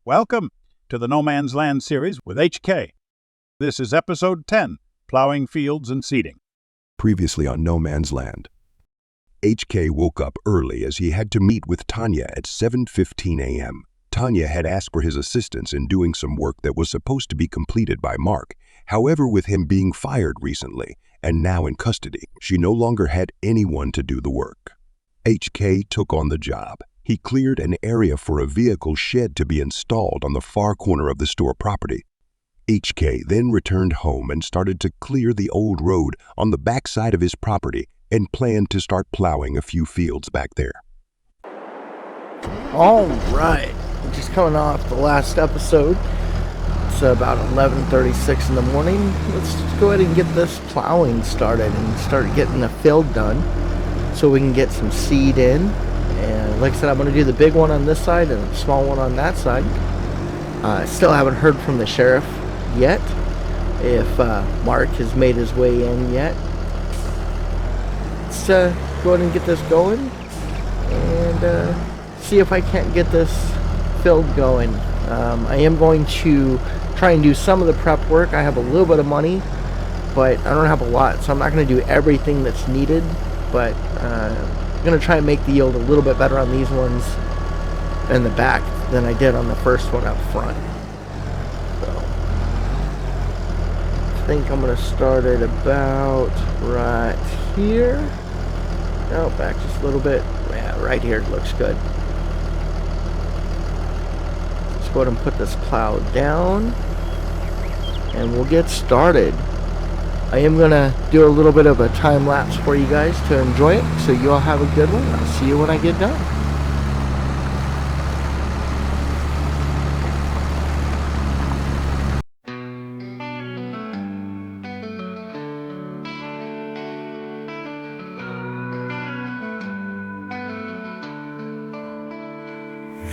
Welcome to the No Man's Land series with HK. This is episode 10, Plowing Fields and Seeding. Previously on No Man's Land. HK woke up early as he had to meet with Tanya at 7:15 a.m. Tanya had asked for his assistance in doing some work that was supposed to be completed by Mark. However, with him being fired recently and now in custody, she no longer had anyone to do the work. HK took on the job. He cleared an area for a vehicle shed to be installed on the far corner of the store property. HK then returned home and started to clear the old road on the back side of his property and planned to start plowing a few fields back there. All right, just coming off the last episode. It's about 11:36 in the morning. Let's go ahead and get this plowing started and start getting the field done so we can get some seed in. And like I said, I'm going to do the big one on this side and the small one on that side. I still haven't heard from the sheriff yet, if Mark has made his way in yet. Let's go ahead and get this going and see if I can't get this field going. I am going to try and do some of the prep work. I have a little bit of money, but I don't have a lot, so I'm not going to do everything that's needed, but I'm going to try and make the yield a little bit better on these ones in the back than I did on the first one up front. So I think I'm going to start it about right here. No, back just a little bit. Yeah, right here looks good. Let's go ahead and put this plow down and we'll get started. I am going to do a little bit of a time lapse for you guys to enjoy it, so you all have a good one. I'll see you when I get done.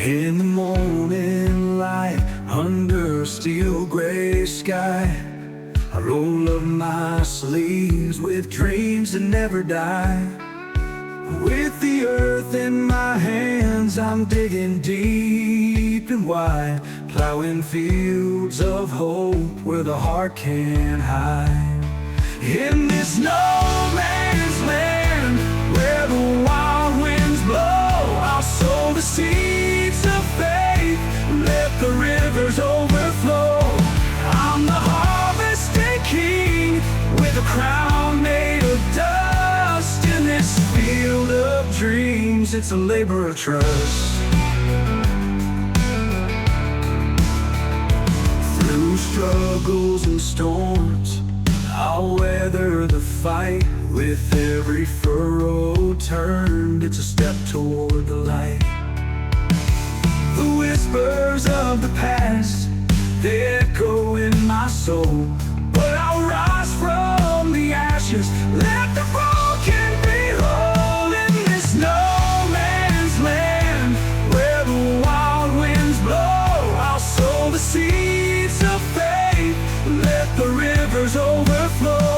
In the morning light, under steel gray sky, I roll up my sleeves with dreams that never die. With the earth in my hands, I'm digging deep and wide, plowing fields of hope where the heart can't hide. In this no man's land, where the wild winds blow, I'll sow the seeds of faith, let the rivers overflow. I'm the harvesting king, with a crown made of dust. In this field of dreams, it's a labor of trust. Through struggles and storms, I'll weather the fight. With every furrow turned, it's a step toward the light. The whispers of the past, they echo in my soul, but I'll rise from the ashes, let the broken be whole. In this no man's land, where the wild winds blow, I'll sow the seeds of faith, let the rivers overflow.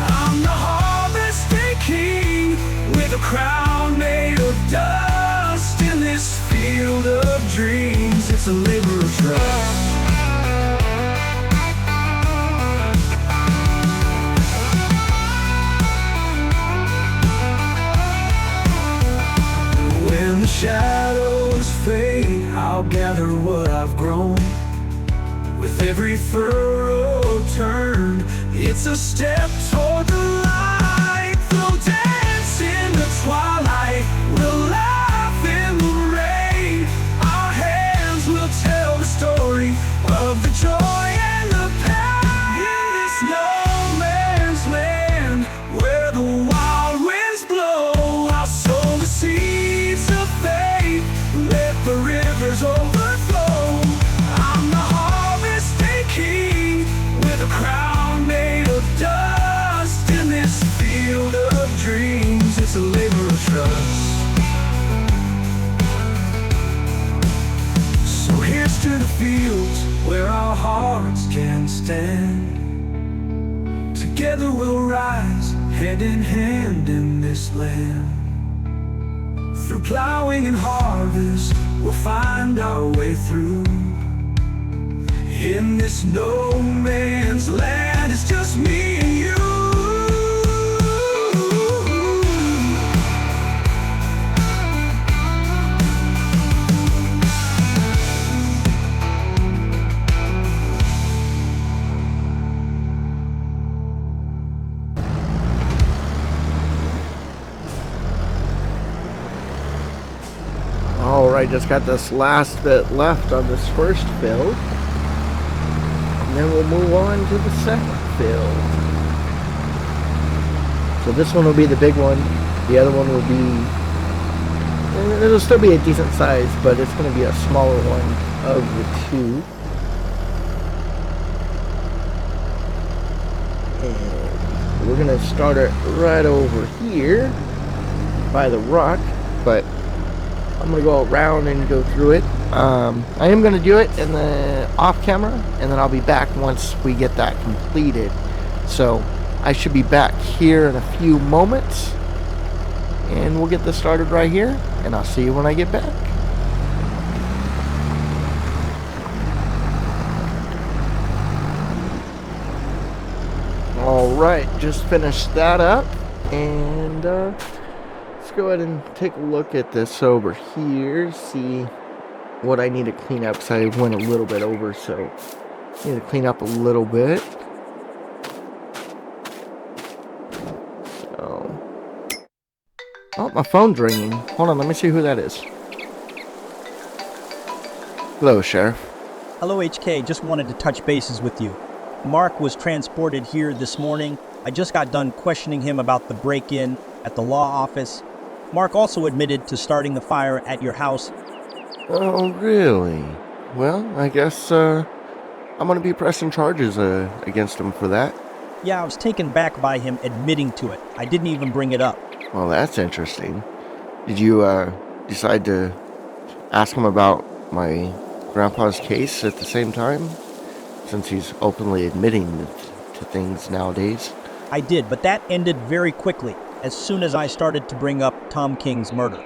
I'm the harvesting king, with a crown made of dust. In this field of dreams, it's a labor of trust. When the shadows fade, I'll gather what I've grown. With every furrow turned, it's a step toward the light. We'll dance in the twilight, we'll laugh in the rain. Our hands will tell the story of the joy and the pain. In this no man's land, where the wild winds blow, I'll sow the seeds of faith, let the rivers overflow. I'm the harvesting king, with a crown made of dust. In this field of dreams, it's a labor of trust. So here's to the fields where our hearts can stand. Together we'll rise, hand in hand in this land. Through plowing and harvest, we'll find our way through. In this no man's land, it's just me and you. Alright, just got this last bit left on this first field. And then we'll move on to the second field. So this one will be the big one. The other one will be... it'll still be a decent size, but it's going to be a smaller one of the two. And we're going to start it right over here by the rock, but I'm going to go around and go through it. I am going to do it in the off camera, and then I'll be back once we get that completed. So I should be back here in a few moments, and we'll get this started right here, and I'll see you when I get back. Alright, just finished that up, and let's go ahead and take a look at this over here, see what I need to clean up, because I went a little bit over, so I need to clean up a little bit. So, oh, my phone's ringing. Hold on, let me see who that is. Hello, Sheriff. Hello, HK. Just wanted to touch bases with you. Mark was transported here this morning. I just got done questioning him about the break-in at the law office. Mark also admitted to starting the fire at your house. Oh, really? Well, I guess I'm going to be pressing charges against him for that. Yeah, I was taken back by him admitting to it. I didn't even bring it up. Well, that's interesting. Did you decide to ask him about my grandpa's case at the same time? Since he's openly admitting to things nowadays. I did, but that ended very quickly as soon as I started to bring up Tom King's murder.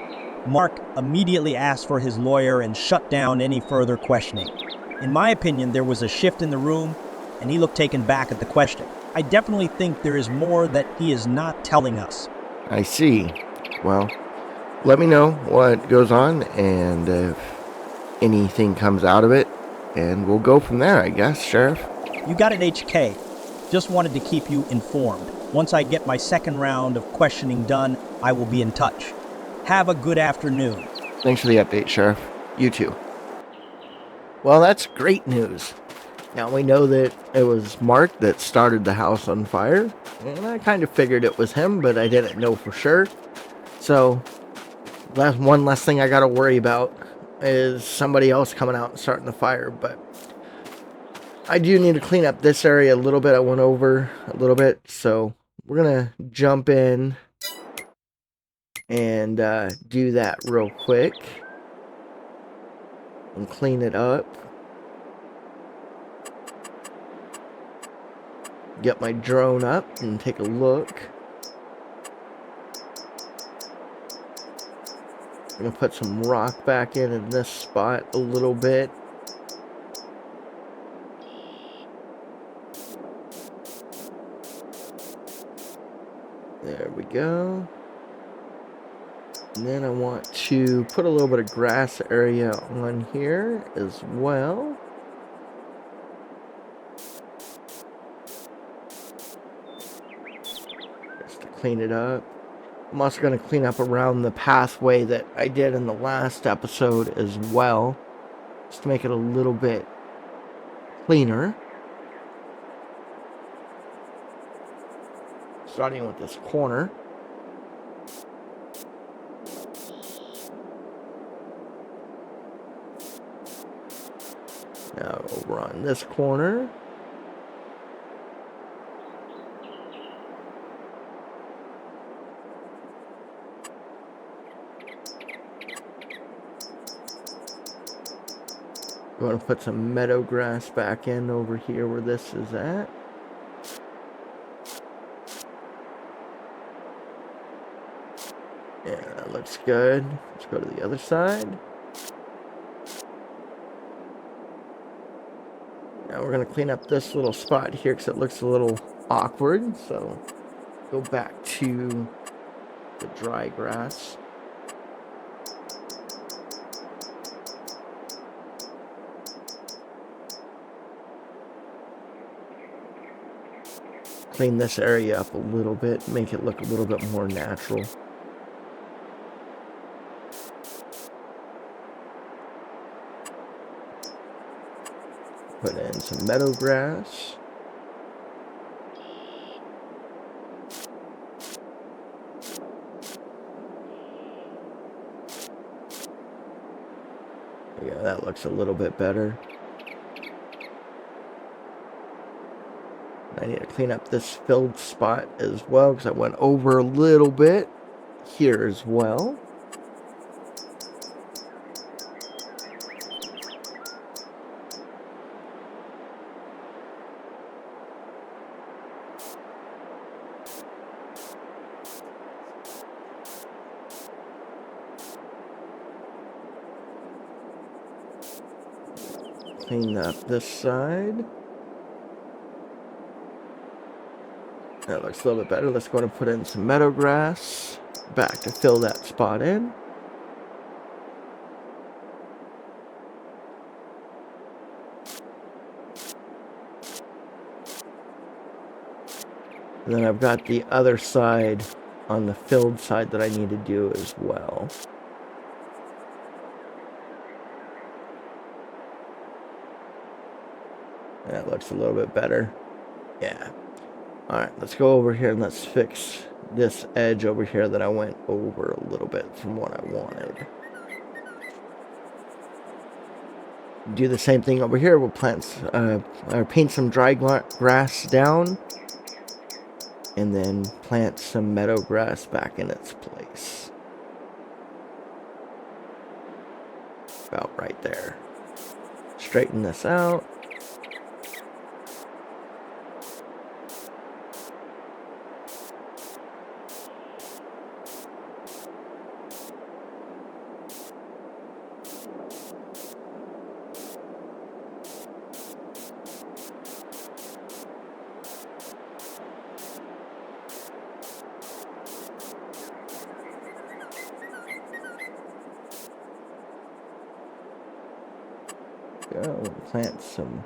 Mark immediately asked for his lawyer and shut down any further questioning. In my opinion, there was a shift in the room, and he looked taken back at the question. I definitely think there is more that he is not telling us. I see. Well, let me know what goes on, and if anything comes out of it, and we'll go from there, I guess, Sheriff. You got it, HK. Just wanted to keep you informed. Once I get my second round of questioning done, I will be in touch. Have a good afternoon. Thanks for the update, Sheriff. You too. Well, that's great news. Now we know that it was Mark that started the house on fire, and I kind of figured it was him, but I didn't know for sure. So, that's one less thing I got to worry about is somebody else coming out and starting the fire. But I do need to clean up this area a little bit. I went over a little bit, so we're gonna jump in and do that real quick and clean it up. Get my drone up and take a look. I'm gonna put some rock back in this spot a little bit. There we go. And then I want to put a little bit of grass area on here as well. Just to clean it up. I'm also going to clean up around the pathway that I did in the last episode as well, just to make it a little bit cleaner. Starting with this corner. Now over on this corner. I'm going to put some meadow grass back in over here where this is at. Yeah, that looks good. Let's go to the other side. Now we're going to clean up this little spot here because it looks a little awkward. So go back to the dry grass. Clean this area up a little bit, make it look a little bit more natural. Put in some meadow grass. Yeah, that looks a little bit better. I need to clean up this filled spot as well because I went over a little bit here as well. Clean up this side. That looks a little bit better. Let's go ahead and put in some meadow grass back to fill that spot in. And then I've got the other side on the filled side that I need to do as well. That looks a little bit better. Yeah. Alright, let's go over here and let's fix this edge over here that I went over a little bit from what I wanted. Do the same thing over here. We'll plant, or paint some dry grass down. And then plant some meadow grass back in its place. About right there. Straighten this out. Plant some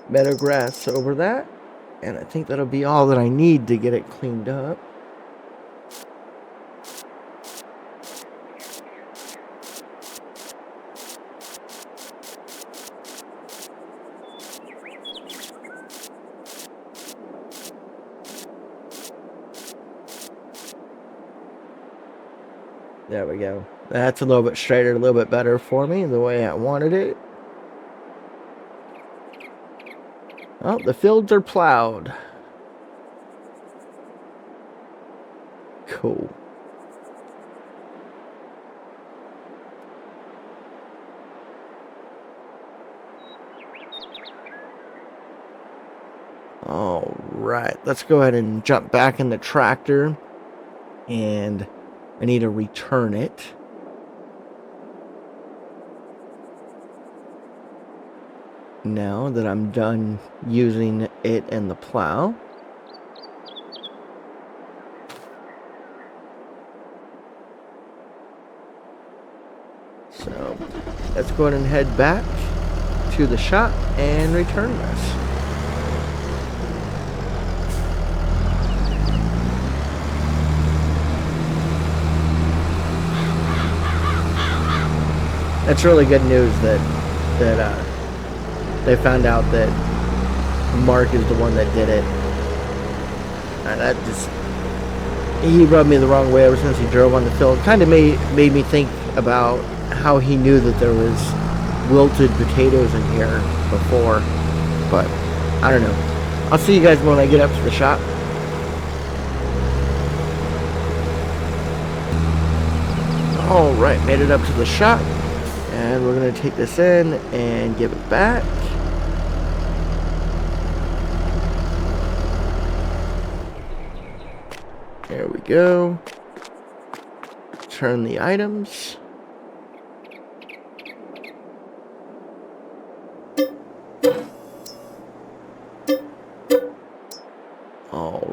meadow grass over that, and I think that'll be all that I need to get it cleaned up. There we go. That's a little bit straighter, a little bit better for me, the way I wanted it. Oh, the fields are plowed. Cool. All right, let's go ahead and jump back in the tractor, and I need to return it. Now that I'm done using it and the plow. So let's go ahead and head back to the shop and return this. That's really good news that they found out that Mark is the one that did it. That just, he rubbed me the wrong way ever since he drove on the field. Kind of made me think about how he knew that there was wilted potatoes in here before. But I don't know. I'll see you guys when I get up to the shop. Alright, made it up to the shop. And we're going to take this in and give it back. There we go. Turn the items.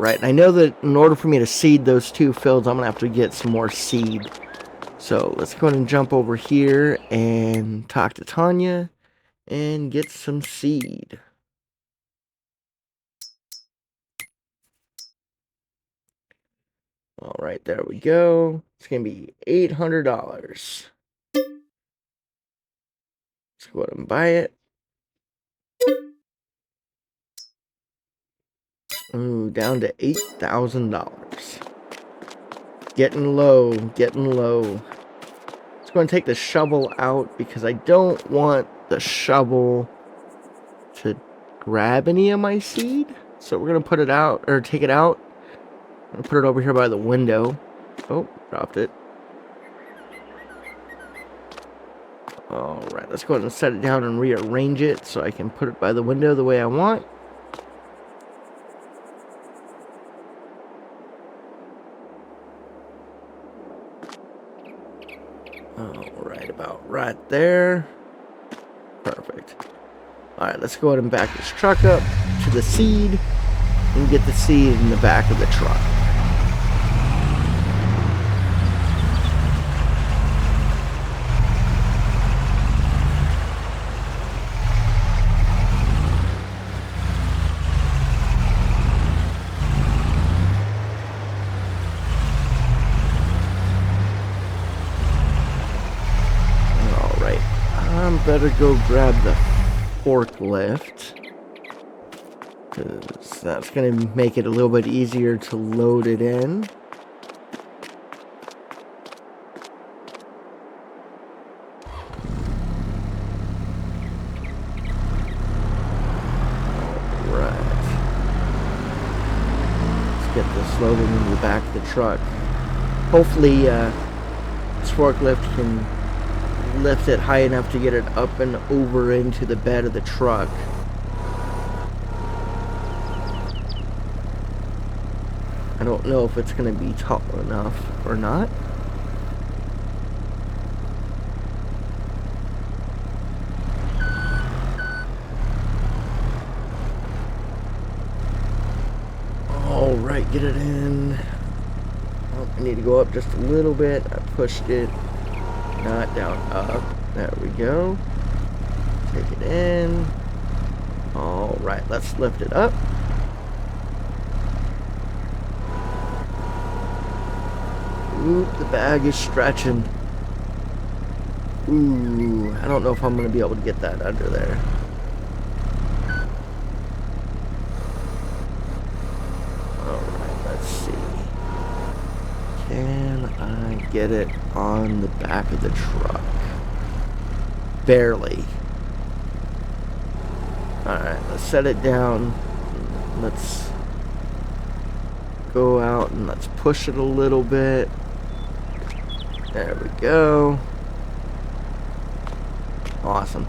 Alright, I know that in order for me to seed those 2 fields, I'm going to have to get some more seed. So let's go ahead and jump over here and talk to Tanya and get some seed. Alright, there we go. It's going to be $800. Let's go ahead and buy it. Ooh, down to $8,000. Getting low, getting low. It's going to take the shovel out because I don't want the shovel to grab any of my seed. So we're going to put it out, or take it out. I'm going to put it over here by the window. Oh, dropped it. Alright, let's go ahead and set it down and rearrange it so I can put it by the window the way I want. Alright, about right there. Perfect. Alright, let's go ahead and back this truck up to the seed and get the seed in the back of the truck. Better go grab the forklift, because that's going to make it a little bit easier to load it in. Alright. Let's get this loaded into the back of the truck. Hopefully, this forklift can lift it high enough to get it up and over into the bed of the truck. I don't know if it's going to be tall enough or not. Alright, get it in. Oh, I need to go up just a little bit. I pushed it. Not down, up. There we go. Take it in. Alright, let's lift it up. Oop, the bag is stretching. Ooh, I don't know if I'm going to be able to get that under there. Alright, let's see. Can I get it on the back of the truck? Barely. Alright, let's set it down. Let's go out and let's push it a little bit. There we go. Awesome.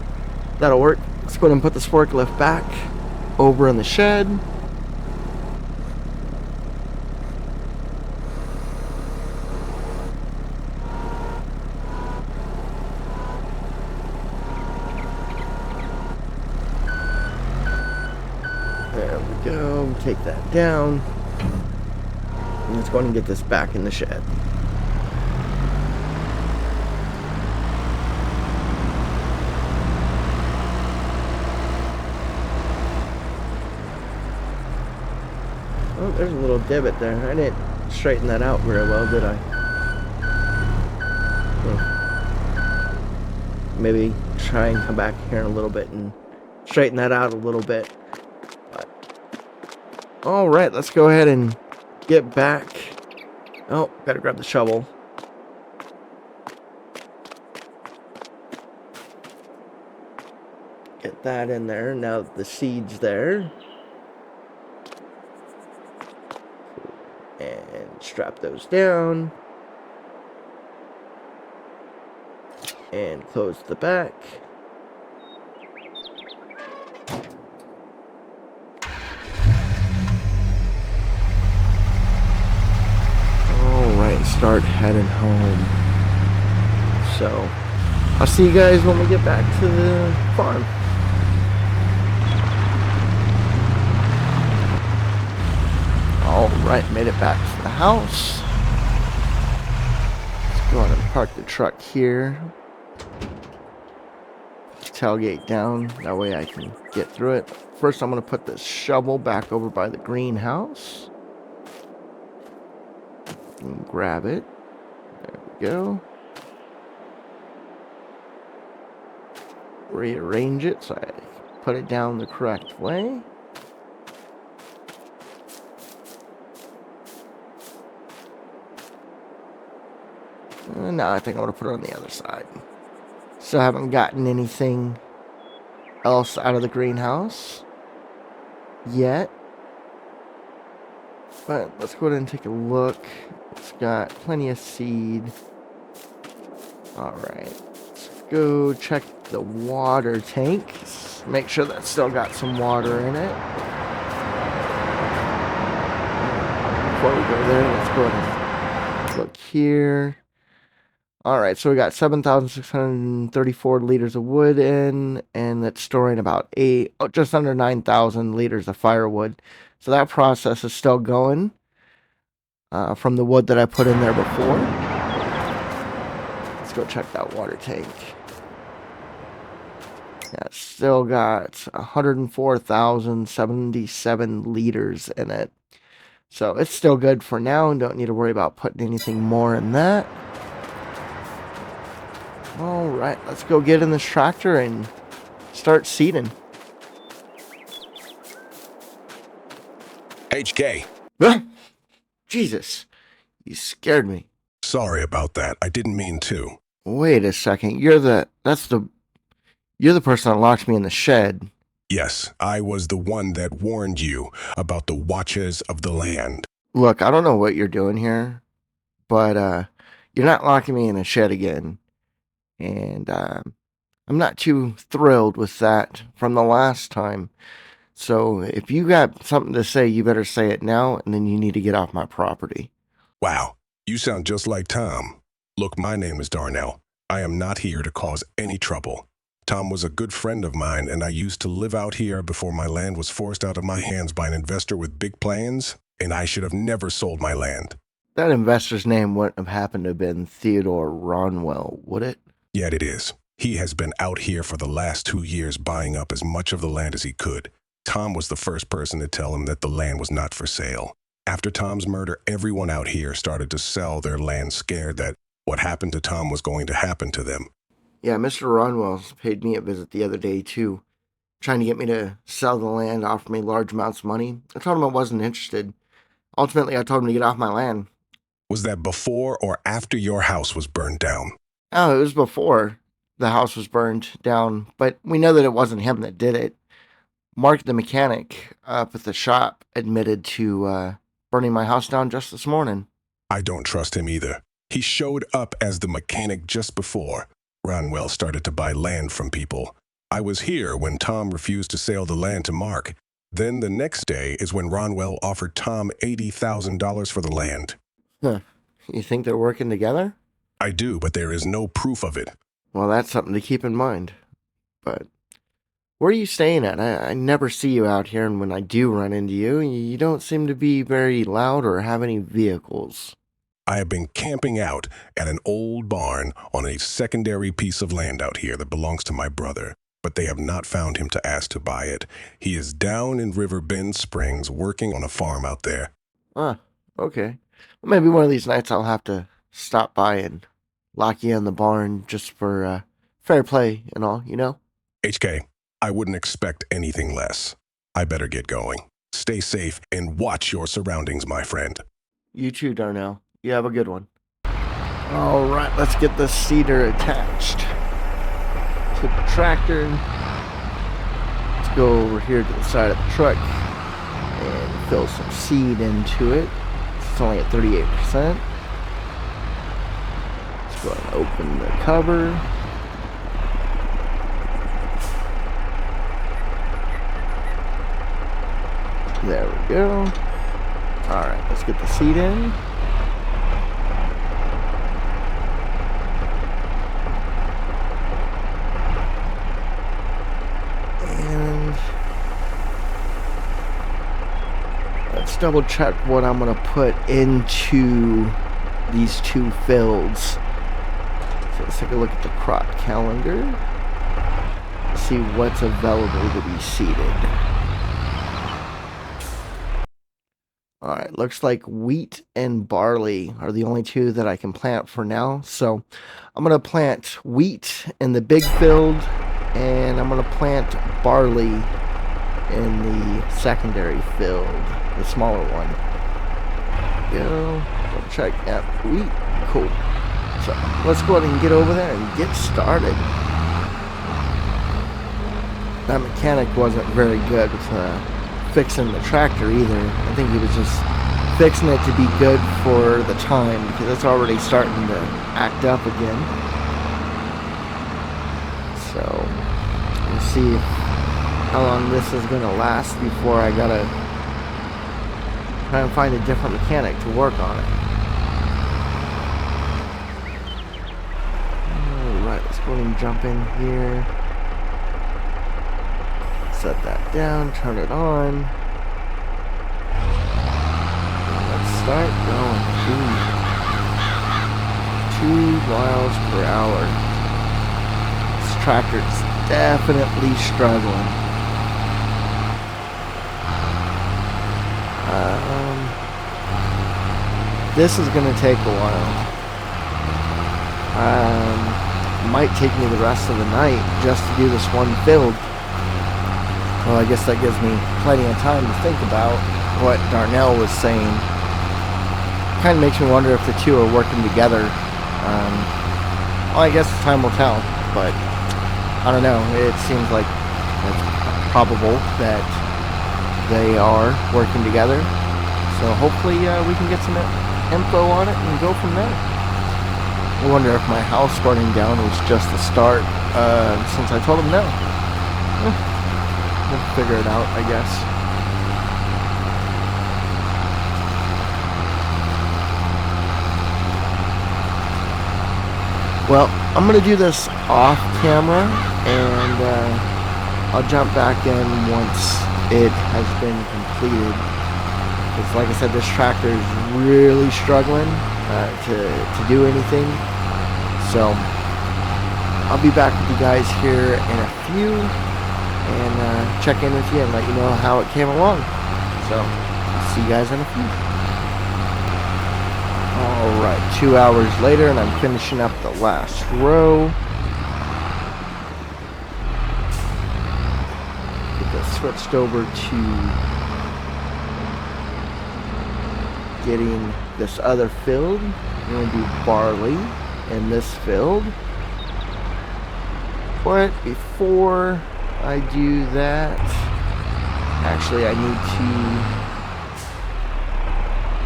That'll work. Let's go ahead and put this forklift back over in the shed. There we go. Take that down. And let's go ahead and get this back in the shed. Oh, there's a little divot there. I didn't straighten that out very well, did I? Maybe try and come back here in a little bit and straighten that out a little bit. But alright, let's go ahead and get back. Oh, gotta grab the shovel. Get that in there. Now that the seed's there. And strap those down. And close the back. Alright, start heading home. So, I'll see you guys when we get back to the farm. All right, made it back to the house. Let's go ahead and park the truck here. Tailgate down, that way I can get through it. First, I'm going to put this shovel back over by the greenhouse. And grab it. There we go. Rearrange it so I put it down the correct way. And now I think I'm going to put it on the other side. So I haven't gotten anything else out of the greenhouse yet. But let's go ahead and take a look. It's got plenty of seed. Alright. Let's go check the water tank. Make sure that's still got some water in it. Before we go there, let's go ahead and look here. Alright, so we got 7,634 liters of wood in, and that's storing about just under 9,000 liters of firewood. So that process is still going from the wood that I put in there before. Let's go check that water tank. Yeah, it's still got 104,077 liters in it. So it's still good for now, and don't need to worry about putting anything more in that. Alright, let's go get in this tractor and start seeding. HK. Jesus, you scared me. Sorry about that. I didn't mean to. Wait a second, you're the person that locked me in the shed. Yes, I was the one that warned you about the watches of the land. Look, I don't know what you're doing here, but you're not locking me in a shed again. And I'm not too thrilled with that from the last time. So if you got something to say, you better say it now, and then you need to get off my property. Wow, you sound just like Tom. Look, my name is Darnell. I am not here to cause any trouble. Tom was a good friend of mine, and I used to live out here before my land was forced out of my hands by an investor with big plans, and I should have never sold my land. That investor's name wouldn't have happened to have been Theodore Ronwell, would it? Yet it is. He has been out here for the last 2 years buying up as much of the land as he could. Tom was the first person to tell him that the land was not for sale. After Tom's murder, everyone out here started to sell their land, scared that what happened to Tom was going to happen to them. Yeah, Mr. Ronwell paid me a visit the other day, too. Trying to get me to sell the land, offer me large amounts of money. I told him I wasn't interested. Ultimately, I told him to get off my land. Was that before or after your house was burned down? Oh, it was before the house was burned down, but we know that it wasn't him that did it. Mark, the mechanic up at the shop, admitted to burning my house down just this morning. I don't trust him either. He showed up as the mechanic just before Ronwell started to buy land from people. I was here when Tom refused to sell the land to Mark. Then the next day is when Ronwell offered Tom $80,000 for the land. Huh. You think they're working together? I do, but there is no proof of it. Well, that's something to keep in mind. But where are you staying at? I never see you out here, and when I do run into you, you don't seem to be very loud or have any vehicles. I have been camping out at an old barn on a secondary piece of land out here that belongs to my brother, but they have not found him to ask to buy it. He is down in River Bend Springs working on a farm out there. Ah, okay. Well, maybe one of these nights I'll have to stop by and lock you in the barn just for fair play and all, you know? HK, I wouldn't expect anything less. I better get going. Stay safe and watch your surroundings, my friend. You too, Darnell. You have a good one. All right, let's get the seeder attached to the tractor. Let's go over here to the side of the truck and fill some seed into it. It's only at 38%. Let's go ahead and open the cover. There we go. All right, let's get the seed in. let's double check what I'm going to put into these two fields. So let's take a look at the crop calendar. See what's available to be seeded. Alright, looks like wheat and barley are the only two that I can plant for now. So I'm going to plant wheat in the big field, and I'm going to plant barley in the secondary field, the smaller one. Go, double check, yep, wheat, cool. So let's go ahead and get over there and get started. That mechanic wasn't very good with fixing the tractor either. I think he was just fixing it to be good for the time, because it's already starting to act up again. So we'll see how long this is going to last before I gotta try and find a different mechanic to work on it. Alright, let's go ahead and jump in here. Set that down, turn it on. Let's start going. 2 miles per hour. This tractor's definitely struggling. This is going to take a while. Might take me the rest of the night just to do this one field. Well, I guess that gives me plenty of time to think about what Darnell was saying. Kind of makes me wonder if the two are working together. Well, I guess time will tell, but I don't know. It seems like it's probable that they are working together. So hopefully we can get some info on it and go from there. I wonder if my house burning down was just the start, since I told him no. We'll figure it out, I guess. Well, I'm going to do this off camera, and I'll jump back in once it has been completed. Because like I said, this tractor is really struggling to do anything. So I'll be back with you guys here in a few, and check in with you and let you know how it came along. So, see you guys in a few. Alright, 2 hours later, and I'm finishing up the last row. Get this switched over to getting this other field. I'm going to do barley in this field. But before I do that, actually I need to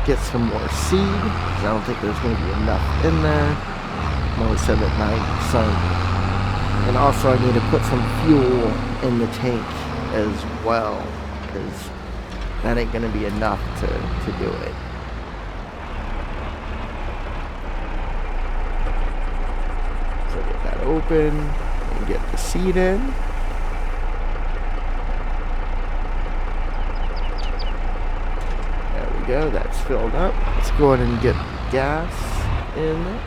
get some more seed, because I don't think there's going to be enough in there. I'm only set at 9%. And also I need to put some fuel in the tank as well, because that ain't going to be enough to do it. So get that open and get the seed in. Go, that's filled up. Let's go ahead and get gas in there.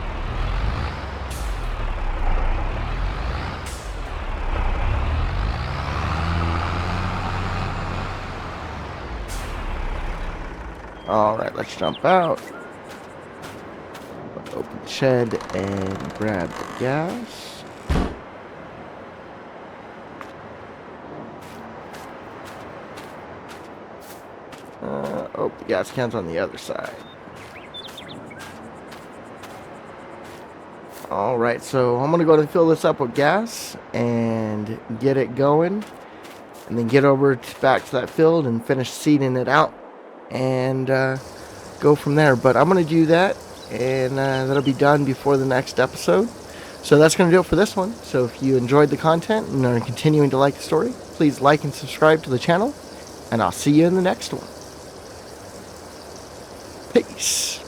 Alright, let's jump out. Open the shed and grab the gas. Oh, the gas can's on the other side. Alright, so I'm going to go ahead and fill this up with gas and get it going. And then get over back to that field and finish seeding it out. And go from there. But I'm going to do that, and that'll be done before the next episode. So that's going to do it for this one. So if you enjoyed the content and are continuing to like the story, please like and subscribe to the channel. And I'll see you in the next one. Peace.